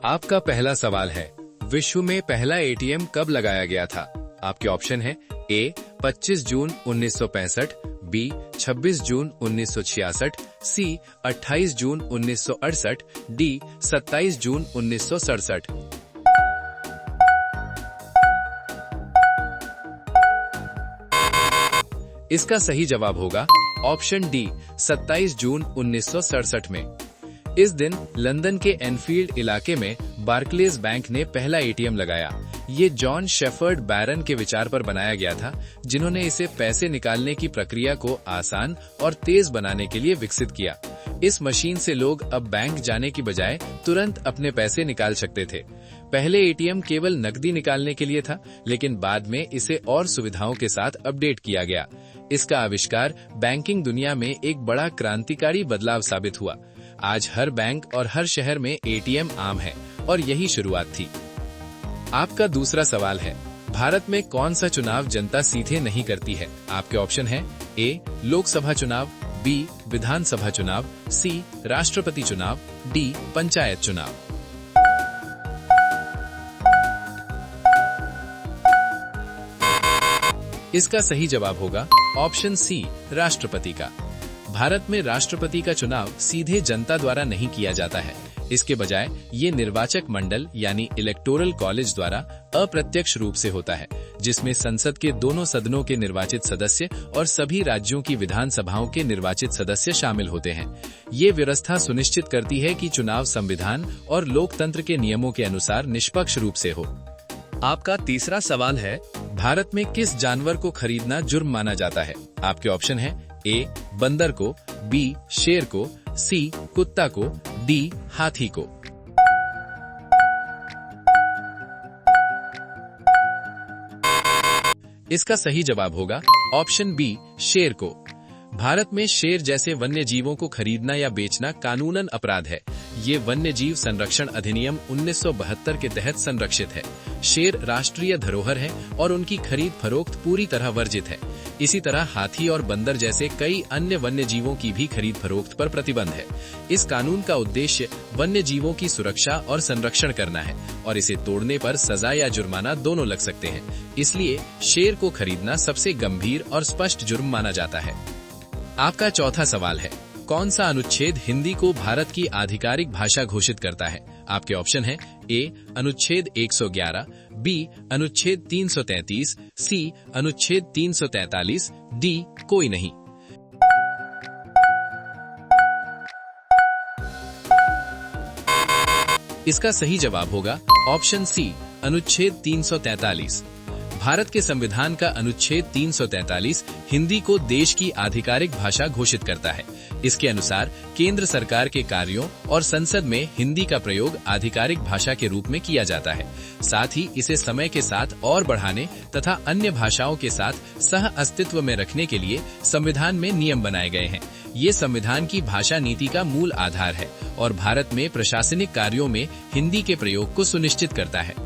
आपका पहला सवाल है, विश्व में पहला एटीएम कब लगाया गया था? आपके ऑप्शन है ए 25 जून 1965, बी 26 जून 1966, सी 28 जून 1968, डी 27 जून 1967। इसका सही जवाब होगा ऑप्शन डी 27 जून 1967 में। इस दिन लंदन के एनफील्ड इलाके में बार्कलेज बैंक ने पहला एटीएम लगाया। ये जॉन शेफर्ड बैरन के विचार पर बनाया गया था, जिन्होंने इसे पैसे निकालने की प्रक्रिया को आसान और तेज बनाने के लिए विकसित किया। इस मशीन से लोग अब बैंक जाने की बजाय तुरंत अपने पैसे निकाल सकते थे। पहले एटीएम केवल नकदी निकालने के लिए था, लेकिन बाद में इसे और सुविधाओं के साथ अपडेट किया गया। इसका आविष्कार बैंकिंग दुनिया में एक बड़ा क्रांतिकारी बदलाव साबित हुआ। आज हर बैंक और हर शहर में एटीएम आम है और यही शुरुआत थी। आपका दूसरा सवाल है, भारत में कौन सा चुनाव जनता सीधे नहीं करती है? आपके ऑप्शन है ए लोकसभा चुनाव, बी विधानसभा चुनाव, सी राष्ट्रपति चुनाव, डी पंचायत चुनाव। इसका सही जवाब होगा ऑप्शन सी राष्ट्रपति का। भारत में राष्ट्रपति का चुनाव सीधे जनता द्वारा नहीं किया जाता है। इसके बजाय ये निर्वाचक मंडल यानी इलेक्टोरल कॉलेज द्वारा अप्रत्यक्ष रूप से होता है, जिसमें संसद के दोनों सदनों के निर्वाचित सदस्य और सभी राज्यों की विधानसभाओं के निर्वाचित सदस्य शामिल होते हैं। ये व्यवस्था सुनिश्चित करती है कि चुनाव संविधान और लोकतंत्र के नियमों के अनुसार निष्पक्ष रूप से हो। आपका तीसरा सवाल है, भारत में किस जानवर को खरीदना जुर्म माना जाता है? आपके ऑप्शन है ए बंदर को, बी शेर को, सी कुत्ता को, डी हाथी को। इसका सही जवाब होगा ऑप्शन बी शेर को। भारत में शेर जैसे वन्य जीवों को खरीदना या बेचना कानूनन अपराध है। ये वन्य जीव संरक्षण अधिनियम 1972 के तहत संरक्षित है। शेर राष्ट्रीय धरोहर है और उनकी खरीद फरोख्त पूरी तरह वर्जित है। इसी तरह हाथी और बंदर जैसे कई अन्य वन्य जीवों की भी खरीद फरोख्त पर प्रतिबंध है। इस कानून का उद्देश्य वन्य जीवों की सुरक्षा और संरक्षण करना है और इसे तोड़ने पर सजा या जुर्माना दोनों लग सकते हैं। इसलिए शेर को खरीदना सबसे गंभीर और स्पष्ट जुर्म माना जाता है। आपका चौथा सवाल है, कौन सा अनुच्छेद हिंदी को भारत की आधिकारिक भाषा घोषित करता है? आपके ऑप्शन है ए अनुच्छेद 111, बी अनुच्छेद 333, सी अनुच्छेद 343, डी कोई नहीं। इसका सही जवाब होगा ऑप्शन सी अनुच्छेद 343। भारत के संविधान का अनुच्छेद 343 हिंदी को देश की आधिकारिक भाषा घोषित करता है। इसके अनुसार केंद्र सरकार के कार्यों और संसद में हिंदी का प्रयोग आधिकारिक भाषा के रूप में किया जाता है। साथ ही इसे समय के साथ और बढ़ाने तथा अन्य भाषाओं के साथ सह अस्तित्व में रखने के लिए संविधान में नियम बनाए गए हैं। ये संविधान की भाषा नीति का मूल आधार है और भारत में प्रशासनिक कार्यों में हिंदी के प्रयोग को सुनिश्चित करता है।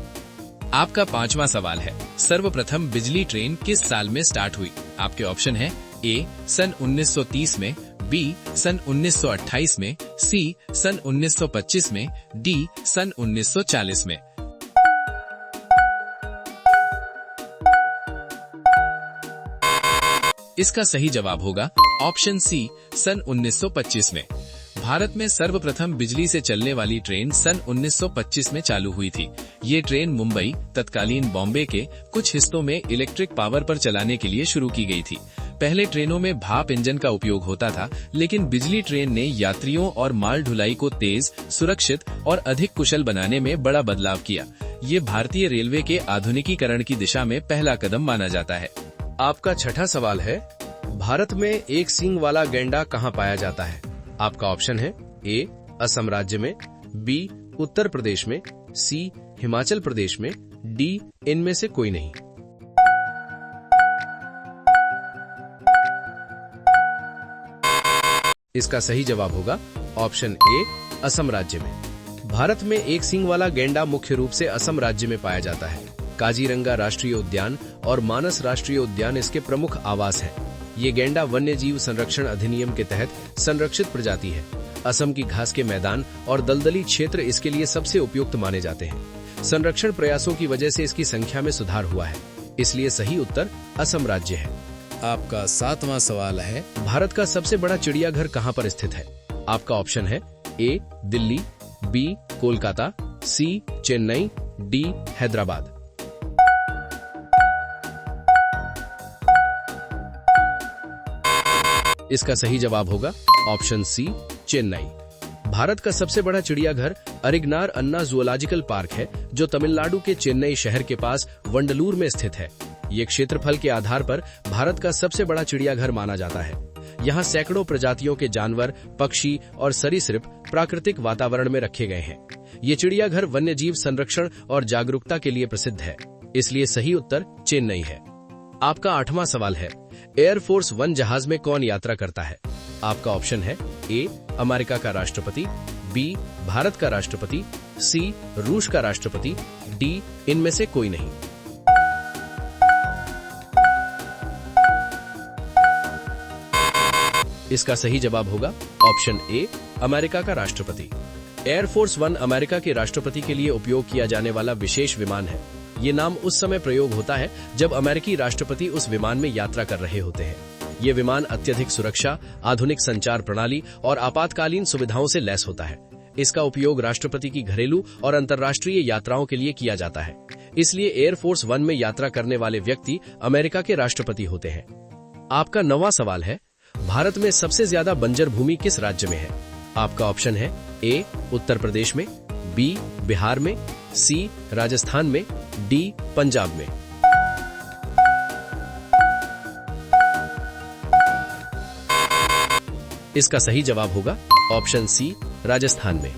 आपका पांचवा सवाल है, सर्वप्रथम बिजली ट्रेन किस साल में स्टार्ट हुई? आपके ऑप्शन है ए सन 1930 में, बी सन 1928 में, सी सन 1925 में, डी सन 1940 में। इसका सही जवाब होगा ऑप्शन सी सन 1925 में। भारत में सर्वप्रथम बिजली से चलने वाली ट्रेन सन 1925 में चालू हुई थी। ये ट्रेन मुंबई, तत्कालीन बॉम्बे के कुछ हिस्सों में इलेक्ट्रिक पावर पर चलाने के लिए शुरू की गई थी। पहले ट्रेनों में भाप इंजन का उपयोग होता था, लेकिन बिजली ट्रेन ने यात्रियों और माल ढुलाई को तेज, सुरक्षित और अधिक कुशल बनाने में बड़ा बदलाव किया। ये भारतीय रेलवे के आधुनिकीकरण की दिशा में पहला कदम माना जाता है। आपका छठा सवाल है, भारत में एक सींग वाला गैंडा कहाँ पाया जाता है? आपका ऑप्शन है ए असम राज्य में, बी उत्तर प्रदेश में, सी हिमाचल प्रदेश में, डी इनमें से कोई नहीं। इसका सही जवाब होगा ऑप्शन ए असम राज्य में। भारत में एक सींग वाला गैंडा मुख्य रूप से असम राज्य में पाया जाता है। काजीरंगा राष्ट्रीय उद्यान और मानस राष्ट्रीय उद्यान इसके प्रमुख आवास हैं। ये गैंडा वन्य जीव संरक्षण अधिनियम के तहत संरक्षित प्रजाति है। असम की घास के मैदान और दलदली क्षेत्र इसके लिए सबसे उपयुक्त माने जाते हैं। संरक्षण प्रयासों की वजह से इसकी संख्या में सुधार हुआ है, इसलिए सही उत्तर असम राज्य है। आपका 7वां सवाल है, भारत का सबसे बड़ा चिड़ियाघर कहां पर स्थित है? आपका ऑप्शन है ए दिल्ली, बी कोलकाता, सी चेन्नई, डी हैदराबाद। इसका सही जवाब होगा ऑप्शन सी चेन्नई। भारत का सबसे बड़ा चिड़ियाघर अरिगनार अन्ना जूलॉजिकल पार्क है, जो तमिलनाडु के चेन्नई शहर के पास वंडलूर में स्थित है। ये क्षेत्रफल के आधार पर भारत का सबसे बड़ा चिड़ियाघर माना जाता है। यहाँ सैकड़ों प्रजातियों के जानवर, पक्षी और सरीसृप प्राकृतिक वातावरण में रखे गए हैं। ये चिड़ियाघर वन्यजीव संरक्षण और जागरूकता के लिए प्रसिद्ध है, इसलिए सही उत्तर चेन्नई है। आपका 8वां सवाल है, एयरफोर्स 1 जहाज में कौन यात्रा करता है? आपका ऑप्शन है ए अमेरिका का राष्ट्रपति, बी भारत का राष्ट्रपति, सी रूस का राष्ट्रपति, डी इनमें से कोई नहीं। इसका सही जवाब होगा ऑप्शन ए अमेरिका का राष्ट्रपति। एयरफोर्स 1 अमेरिका के राष्ट्रपति के लिए उपयोग किया जाने वाला विशेष विमान है। ये नाम उस समय प्रयोग होता है जब अमेरिकी राष्ट्रपति उस विमान में यात्रा कर रहे होते हैं। ये विमान अत्यधिक सुरक्षा, आधुनिक संचार प्रणाली और आपातकालीन सुविधाओं से लैस होता है। इसका उपयोग राष्ट्रपति की घरेलू और अंतर्राष्ट्रीय यात्राओं के लिए किया जाता है। इसलिए एयरफोर्स 1 में यात्रा करने वाले व्यक्ति अमेरिका के राष्ट्रपति होते हैं। आपका 9वां सवाल है, भारत में सबसे ज्यादा बंजर भूमि किस राज्य में है? आपका ऑप्शन है ए उत्तर प्रदेश में, बी बिहार में, सी राजस्थान में, डी पंजाब में। इसका सही जवाब होगा ऑप्शन सी राजस्थान में।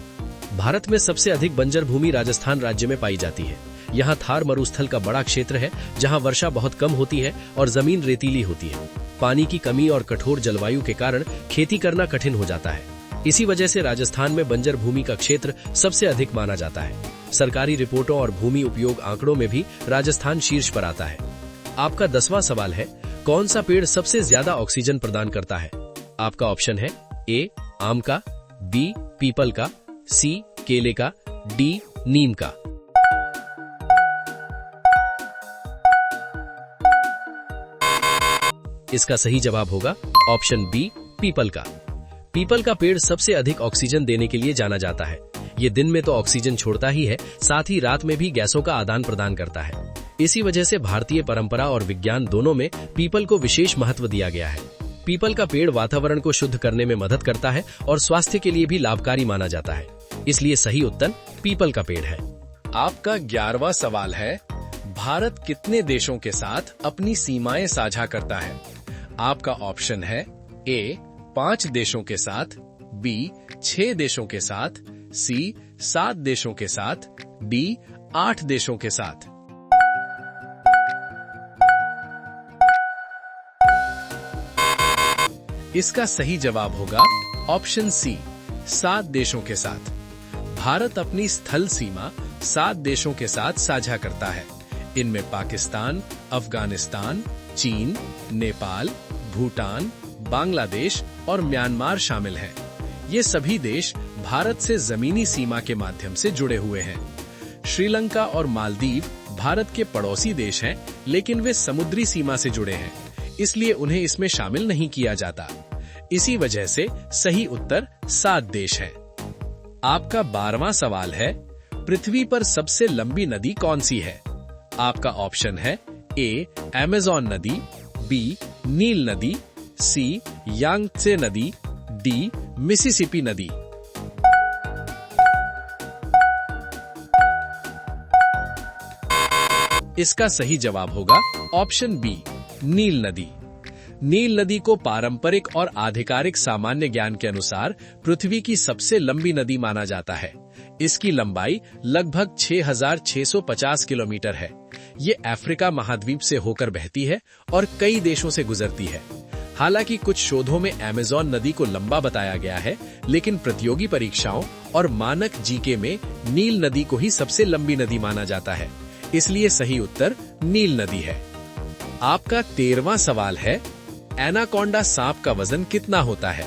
भारत में सबसे अधिक बंजर भूमि राजस्थान राज्य में पाई जाती है। यहाँ थार मरुस्थल का बड़ा क्षेत्र है, जहाँ वर्षा बहुत कम होती है और जमीन रेतीली होती है। पानी की कमी और कठोर जलवायु के कारण खेती करना कठिन हो जाता है। इसी वजह से राजस्थान में बंजर भूमि का क्षेत्र सबसे अधिक माना जाता है। सरकारी रिपोर्टों और भूमि उपयोग आंकड़ों में भी राजस्थान शीर्ष पर आता है। आपका 10वां सवाल है, कौन सा पेड़ सबसे ज्यादा ऑक्सीजन प्रदान करता है? आपका ऑप्शन है ए आम का, बी पीपल का, सी केले का, डी नीम का। इसका सही जवाब होगा ऑप्शन बी पीपल का। पीपल का पेड़ सबसे अधिक ऑक्सीजन देने के लिए जाना जाता है। ये दिन में तो ऑक्सीजन छोड़ता ही है, साथ ही रात में भी गैसों का आदान प्रदान करता है। इसी वजह से भारतीय परंपरा और विज्ञान दोनों में पीपल को विशेष महत्व दिया गया है। पीपल का पेड़ वातावरण को शुद्ध करने में मदद करता है और स्वास्थ्य के लिए भी लाभकारी माना जाता है, इसलिए सही उत्तर पीपल का पेड़ है। आपका 11वां सवाल है, भारत कितने देशों के साथ अपनी सीमाएं साझा करता है? आपका ऑप्शन है ए 5 देशों के साथ, बी 6 देशों के साथ, सी 7 देशों के साथ, डी 8 देशों के साथ। इसका सही जवाब होगा ऑप्शन सी 7 देशों के साथ। भारत अपनी स्थल सीमा 7 देशों के साथ साझा करता है। इनमें पाकिस्तान, अफगानिस्तान, चीन, नेपाल, भूटान, बांग्लादेश और म्यांमार शामिल हैं। ये सभी देश भारत से जमीनी सीमा के माध्यम से जुड़े हुए हैं। श्रीलंका और मालदीव भारत के पड़ोसी देश हैं, लेकिन वे समुद्री सीमा से जुड़े हैं, इसलिए उन्हें इसमें शामिल नहीं किया जाता। इसी वजह से सही उत्तर 7 देश है। आपका 12वां सवाल है, पृथ्वी पर सबसे लंबी नदी कौन सी है? आपका ऑप्शन है ए अमेज़न नदी, बी नील नदी, सी यांगत्से नदी, डी मिसिसिपी नदी। इसका सही जवाब होगा ऑप्शन बी नील नदी। नील नदी को पारंपरिक और आधिकारिक सामान्य ज्ञान के अनुसार पृथ्वी की सबसे लंबी नदी माना जाता है। इसकी लंबाई लगभग 6,650 किलोमीटर है। ये अफ्रीका महाद्वीप से होकर बहती है और कई देशों से गुजरती है। हालांकि कुछ शोधों में अमेज़न नदी को लंबा बताया गया है, लेकिन प्रतियोगी परीक्षाओं और मानक जीके में नील नदी को ही सबसे लंबी नदी माना जाता है, इसलिए सही उत्तर नील नदी है। आपका 13वां सवाल है, एनाकोंडा सांप का वजन कितना होता है?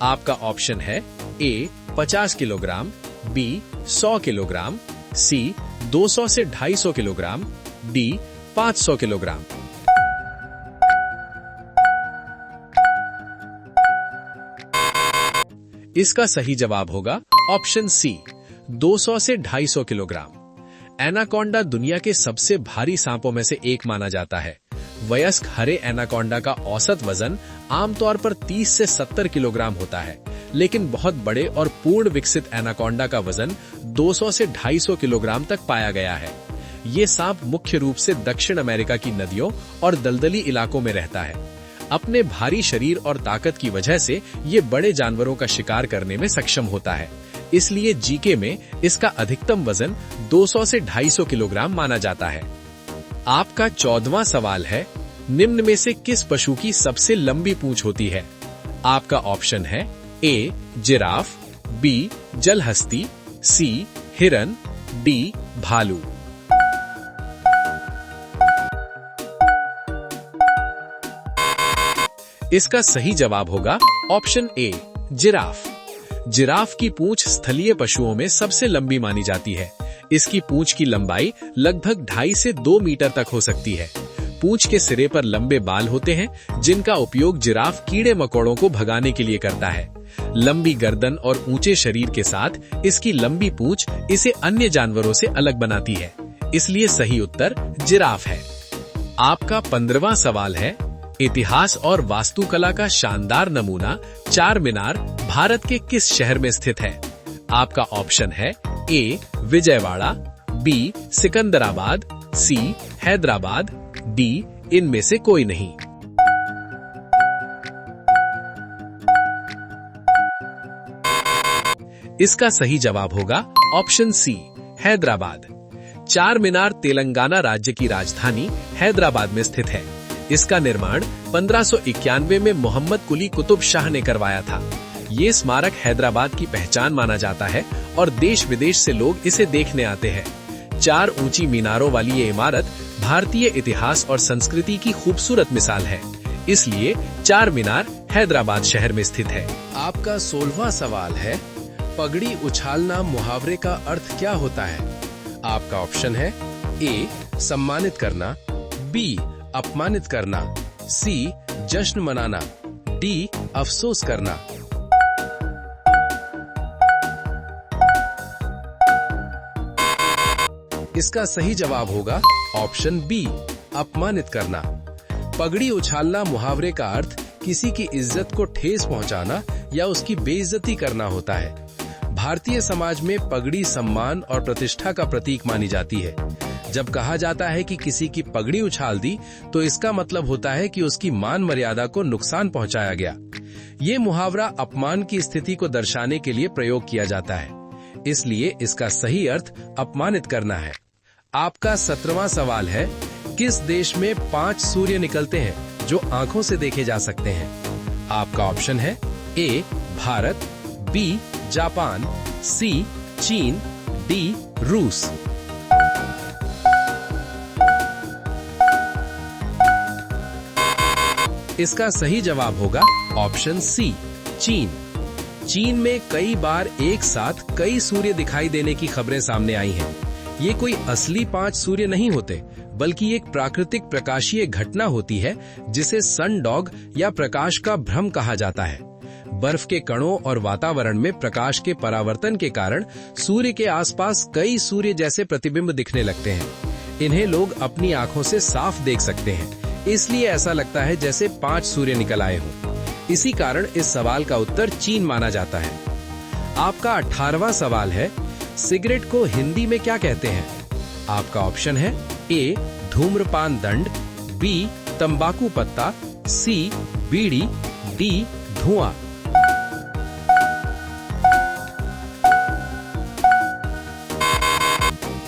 आपका ऑप्शन है ए 50 किलोग्राम, बी 100 किलोग्राम, सी 200 से 250 किलोग्राम, डी 500 किलोग्राम। इसका सही जवाब होगा ऑप्शन सी 200 से 250 किलोग्राम। एनाकोंडा दुनिया के सबसे भारी सांपों में से एक माना जाता है। वयस्क हरे एनाकोंडा का औसत वजन आमतौर पर 30 से 70 किलोग्राम होता है, लेकिन बहुत बड़े और पूर्ण विकसित एनाकोंडा का वजन 200 से 250 किलोग्राम तक पाया गया है। ये सांप मुख्य रूप से दक्षिण अमेरिका की नदियों और दलदली इलाकों में रहता है। अपने भारी शरीर और ताकत की वजह से ये बड़े जानवरों का शिकार करने में सक्षम होता है। इसलिए जीके में इसका अधिकतम वजन 200 से 250 किलोग्राम माना जाता है। आपका 14वां सवाल है, निम्न में से किस पशु की सबसे लंबी पूंछ होती है? आपका ऑप्शन है ए जिराफ, बी जलहस्ती, सी हिरन, डी भालू। इसका सही जवाब होगा ऑप्शन ए जिराफ। जिराफ की पूंछ स्थलीय पशुओं में सबसे लंबी मानी जाती है। इसकी पूंछ की लंबाई लगभग 2.5 से 2 मीटर तक हो सकती है। पूंछ के सिरे पर लंबे बाल होते हैं, जिनका उपयोग जिराफ कीड़े मकोड़ों को भगाने के लिए करता है। लंबी गर्दन और ऊंचे शरीर के साथ इसकी लंबी पूंछ इसे अन्य जानवरों से अलग बनाती है। इसलिए सही उत्तर जिराफ है। आपका 15वां सवाल है, इतिहास और वास्तुकला का शानदार नमूना चार मीनार भारत के किस शहर में स्थित है? आपका ऑप्शन है ए विजयवाड़ा, बी सिकंदराबाद, सी हैदराबाद, डी इनमें से कोई नहीं। इसका सही जवाब होगा ऑप्शन सी हैदराबाद। चार मीनार तेलंगाना राज्य की राजधानी हैदराबाद में स्थित है। इसका निर्माण 1591 में मोहम्मद कुली कुतुब शाह ने करवाया था। ये स्मारक हैदराबाद की पहचान माना जाता है और देश विदेश से लोग इसे देखने आते हैं। 4 ऊंची मीनारों वाली ये इमारत भारतीय इतिहास और संस्कृति की खूबसूरत मिसाल है। इसलिए चार मीनार हैदराबाद शहर में स्थित है। आपका 16वां सवाल है, पगड़ी उछालना मुहावरे का अर्थ क्या होता है? आपका ऑप्शन है ए सम्मानित करना, बी अपमानित करना, सी जश्न मनाना, डी अफसोस करना। इसका सही जवाब होगा ऑप्शन बी अपमानित करना। पगड़ी उछालना मुहावरे का अर्थ किसी की इज्जत को ठेस पहुंचाना या उसकी बेइज्जती करना होता है। भारतीय समाज में पगड़ी सम्मान और प्रतिष्ठा का प्रतीक मानी जाती है। जब कहा जाता है कि किसी की पगड़ी उछाल दी, तो इसका मतलब होता है कि उसकी मान मर्यादा को नुकसान पहुंचाया गया। ये मुहावरा अपमान की स्थिति को दर्शाने के लिए प्रयोग किया जाता है, इसलिए इसका सही अर्थ अपमानित करना है। आपका 17वां सवाल है, किस देश में 5 सूर्य निकलते हैं जो आंखों से देखे जा सकते हैं? आपका ऑप्शन है ए भारत, बी जापान, सी चीन, डी रूस। इसका सही जवाब होगा ऑप्शन सी चीन। चीन में कई बार एक साथ कई सूर्य दिखाई देने की खबरें सामने आई हैं। ये कोई असली 5 सूर्य नहीं होते, बल्कि एक प्राकृतिक प्रकाशीय घटना होती है जिसे सनडॉग या प्रकाश का भ्रम कहा जाता है। बर्फ के कणों और वातावरण में प्रकाश के परावर्तन के कारण सूर्य के आसपास कई सूर्य जैसे प्रतिबिंब दिखने लगते हैं। इन्हें लोग अपनी आंखों से साफ देख सकते हैं, इसलिए ऐसा लगता है जैसे 5 सूर्य निकल आए हों। इसी कारण इस सवाल का उत्तर चीन माना जाता है। आपका 18वां सवाल है, सिगरेट को हिंदी में क्या कहते हैं? आपका ऑप्शन है ए धूम्रपान दंड, बी तंबाकू पत्ता, सी बीड़ी, डी धुआं।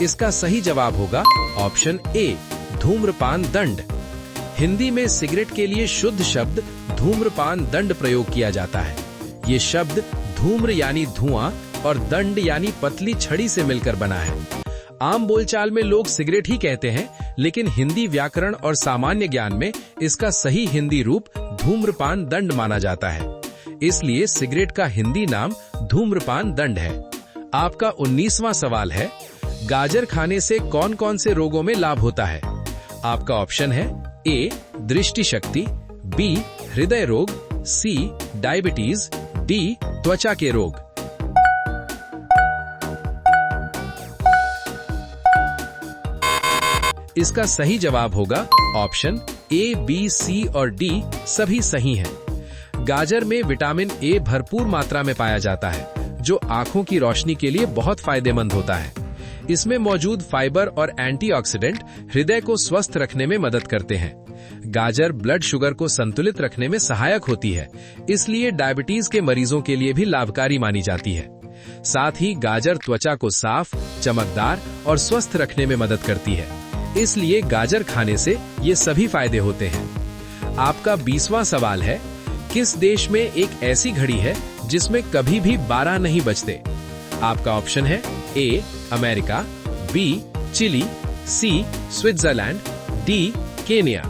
इसका सही जवाब होगा ऑप्शन ए धूम्रपान दंड। हिंदी में सिगरेट के लिए शुद्ध शब्द धूम्रपान दंड प्रयोग किया जाता है। ये शब्द धूम्र यानी धुआं और दंड यानी पतली छड़ी से मिलकर बना है। आम बोलचाल में लोग सिगरेट ही कहते हैं, लेकिन हिंदी व्याकरण और सामान्य ज्ञान में इसका सही हिंदी रूप धूम्रपान दंड माना जाता है। इसलिए सिगरेट का हिंदी नाम धूम्रपान दंड है। आपका 19वां सवाल है, गाजर खाने से कौन कौन से रोगों में लाभ होता है? आपका ऑप्शन है ए दृष्टि शक्ति, बी हृदय रोग, सी डायबिटीज, डी त्वचा के रोग। इसका सही जवाब होगा ऑप्शन ए, बी, सी और डी सभी सही हैं। गाजर में विटामिन ए भरपूर मात्रा में पाया जाता है, जो आंखों की रोशनी के लिए बहुत फायदेमंद होता है। इसमें मौजूद फाइबर और एंटीऑक्सीडेंट हृदय को स्वस्थ रखने में मदद करते हैं। गाजर ब्लड शुगर को संतुलित रखने में सहायक होती है, इसलिए डायबिटीज के मरीजों के लिए भी लाभकारी मानी जाती है। साथ ही गाजर त्वचा को साफ, चमकदार और स्वस्थ रखने में मदद करती है, इसलिए गाजर खाने से ये सभी फायदे होते हैं। आपका 20वां सवाल है, किस देश में एक ऐसी घड़ी है जिसमें कभी भी 12 नहीं बजते? आपका ऑप्शन है A America, B Chile, C Switzerland, D Kenya.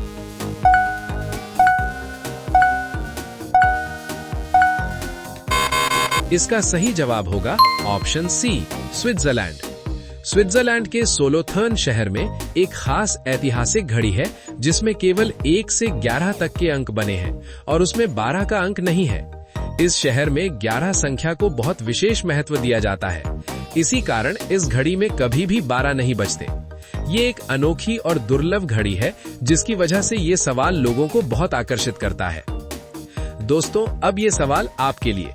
इसका सही जवाब होगा ऑप्शन सी स्विट्जरलैंड। स्विट्जरलैंड के सोलोथर्न शहर में एक खास ऐतिहासिक घड़ी है जिसमें केवल 1 से 11 तक के अंक बने हैं और उसमें 12 का अंक नहीं है। इस शहर में 11 संख्या को बहुत विशेष महत्व दिया जाता है, इसी कारण इस घड़ी में कभी भी 12 नहीं बजते। ये एक अनोखी और दुर्लभ घड़ी है जिसकी वजह से ये सवाल लोगों को बहुत आकर्षित करता है। दोस्तों, अब ये सवाल आपके लिए।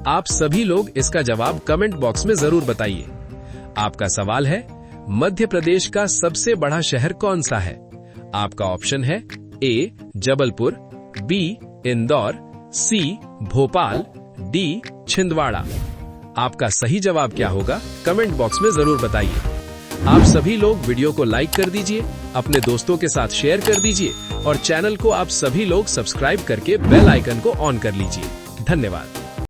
आप सभी लोग इसका जवाब कमेंट बॉक्स में जरूर बताइए। आपका सवाल है, मध्य प्रदेश का सबसे बड़ा शहर कौन सा है? आपका ऑप्शन है ए जबलपुर, बी इंदौर, सी भोपाल, डी छिंदवाड़ा। आपका सही जवाब क्या होगा कमेंट बॉक्स में जरूर बताइए। आप सभी लोग वीडियो को लाइक कर दीजिए, अपने दोस्तों के साथ शेयर कर दीजिए और चैनल को आप सभी लोग सब्सक्राइब करके बेल आइकन को ऑन कर लीजिए। धन्यवाद।